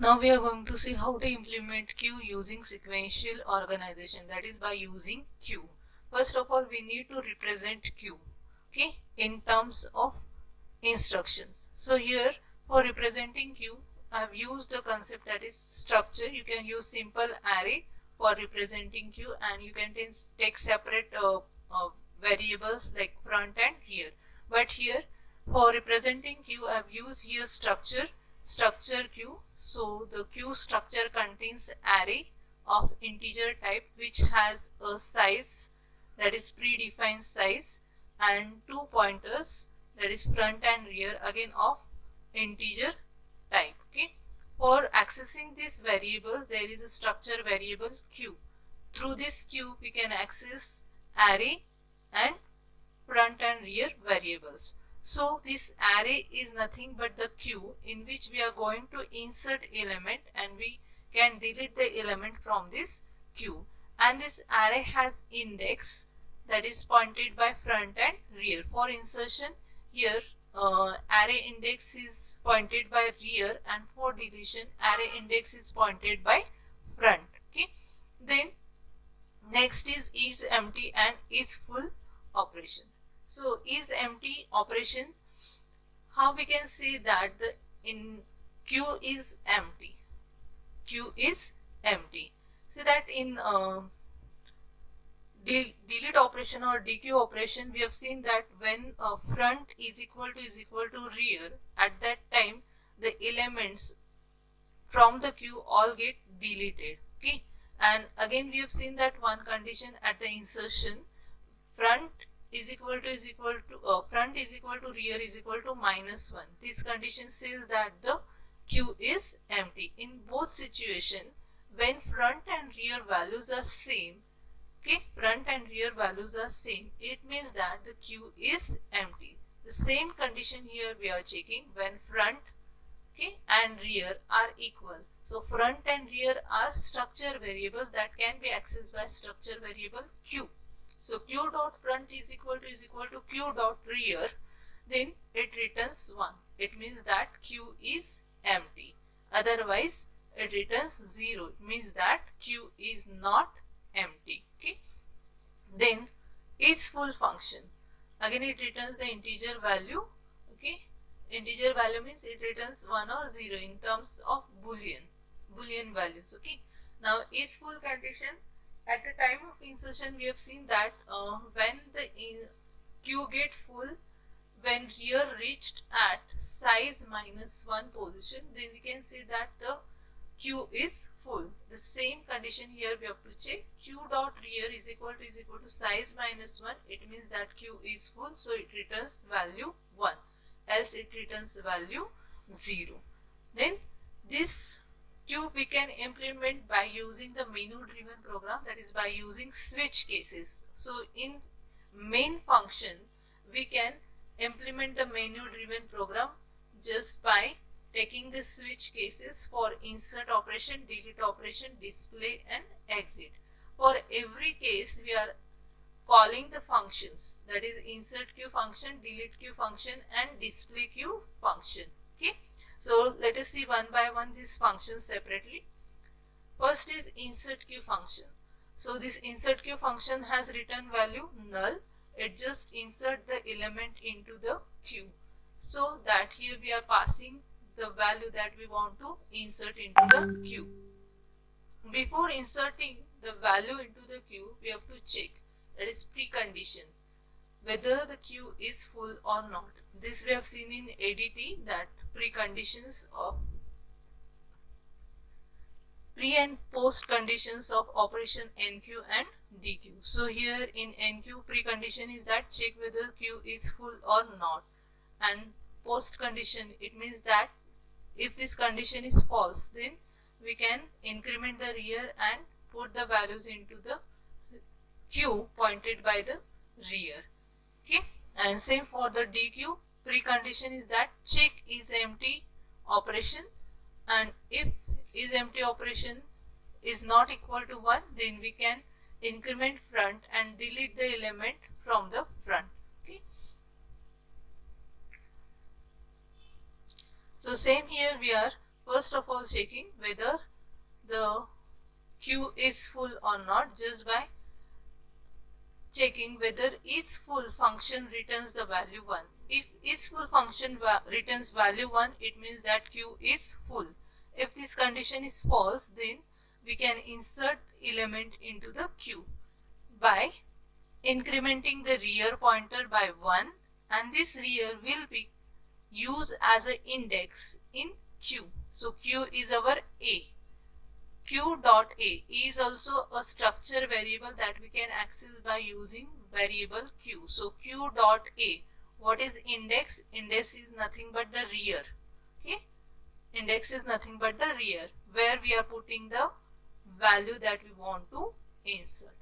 Now we are going to see how to implement queue using sequential organization, that is by using queue. First of all, we need to represent queue, okay, in terms of instructions. So here for representing queue, I have used the concept that is structure. You can use simple array for representing queue, and you can take separate variables like front and rear. But here for representing queue, I have used here structure queue. So the queue structure contains array of integer type which has a size, that is predefined size, and two pointers, that is front and rear, again of integer type. Okay. For accessing these variables, there is a structure variable queue. Through this queue we can access array and front and rear variables. So this array is nothing but the queue in which we are going to insert element, and we can delete the element from this queue. And this array has index that is pointed by front and rear. For insertion, here array index is pointed by rear, and for deletion array index is pointed by front. Okay. Then next is empty and is full operation. So is empty operation, how we can say that the in queue is empty. Queue is empty. So that in delete operation or dequeue operation, we have seen that when front is equal to rear, at that time the elements from the queue all get deleted. Okay. And again we have seen that one condition at the insertion, front is equal to front is equal to rear is equal to -1. This condition says that the queue is empty. In both situations, when front and rear values are same, okay, front and rear values are same, it means that the queue is empty. The same condition here we are checking when front, okay, and rear are equal. So front and rear are structure variables that can be accessed by structure variable queue. So q dot front is equal to q dot rear, then it returns 1. It means that q is empty. Otherwise it returns 0. It means that q is not empty. Okay. Then is full function. Again it returns the integer value. Okay. Integer value means it returns 1 or 0 in terms of boolean values. Okay. Now is full condition, at the time of insertion we have seen that when the queue get full, when rear reached at size -1 position, then we can say that the queue is full. The same condition here we have to check. Q dot rear is equal to size -1. It means that queue is full, so it returns value 1, else it returns value 0. Then this queue we can implement by using the menu driven program, that is by using switch cases. So in main function we can implement the menu driven program just by taking the switch cases for insert operation, delete operation, display and exit. For every case we are calling the functions, that is insert queue function, delete queue function and display queue function. Okay. So let us see one by one these functions separately. First is insert queue function. So this insert queue function has return value null. It just insert the element into the queue. So that here we are passing the value that we want to insert into the queue. Before inserting the value into the queue, we have to check, that is precondition, whether the queue is full or not. This we have seen in ADT, that preconditions of pre and post conditions of operation NQ and DQ. So here in NQ, precondition is that check whether queue is full or not, and post condition, it means that if this condition is false, then we can increment the rear and put the values into the queue pointed by the rear. Okay. And same for the DQ, precondition is that check is empty operation, and if is empty operation is not equal to 1, then we can increment front and delete the element from the front. Okay. So same here we are first of all checking whether the queue is full or not, just by checking whether each full function returns the value 1. If each full function returns value 1, it means that queue is full. If this condition is false, then we can insert element into the queue by incrementing the rear pointer by 1, and this rear will be used as an index in queue. So queue is our A. Q dot A is also a structure variable that we can access by using variable Q. So Q dot A. What is index? Index is nothing but the rear. Okay. Index is nothing but the rear, where we are putting the value that we want to insert.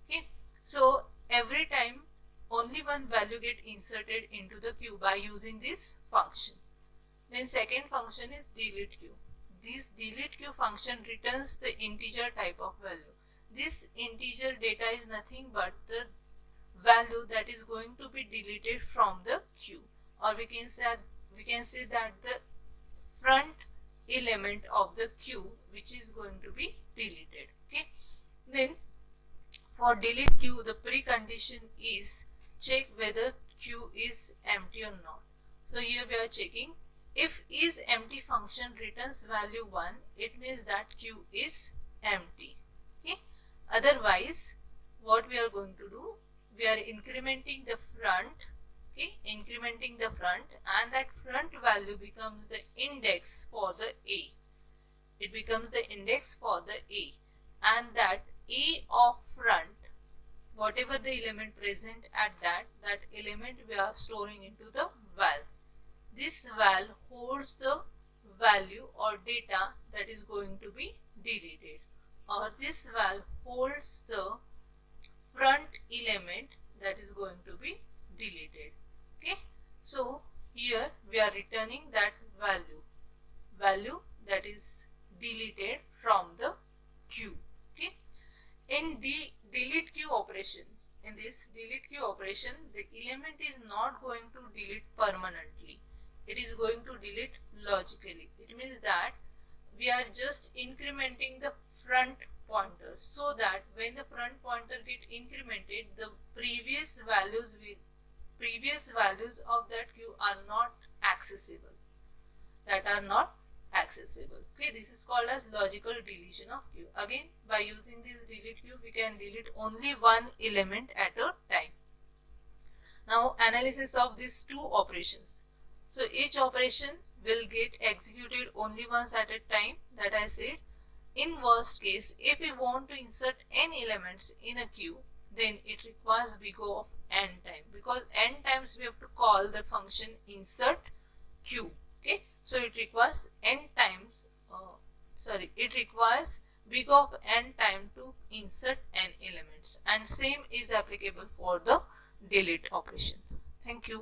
Okay. So every time only one value get inserted into the queue by using this function. Then second function is delete queue. This delete queue function returns the integer type of value. This integer data is nothing but the value that is going to be deleted from the queue, or we can say that the front element of the queue which is going to be deleted. Okay. Then for delete queue, the precondition is check whether queue is empty or not. So here we are checking. If is empty function returns value 1, it means that queue is empty. Okay. Otherwise, what we are going to do, we are incrementing the front. Okay, incrementing the front, and that front value becomes the index for the A. It becomes the index for the A, and that A of front, whatever the element present at that element we are storing into the val. This val holds the value or data that is going to be deleted, or this val holds the front element that is going to be deleted. Okay, so here we are returning that value that is deleted from the queue. Okay, in delete queue operation, in this delete queue operation, the element is not going to delete permanently. It is going to delete logically. It means that we are just incrementing the front pointer, so that when the front pointer get incremented, the previous values of that queue are not accessible. Okay, this is called as logical deletion of queue. Again, by using this delete queue, we can delete only one element at a time. Now, analysis of these two operations. So each operation will get executed only once at a time, that I said. In worst case, if we want to insert n elements in a queue, then it requires big O of n time, because n times we have to call the function insert queue. Okay, so it requires it requires big O of n time to insert n elements, and same is applicable for the delete operation. Thank you.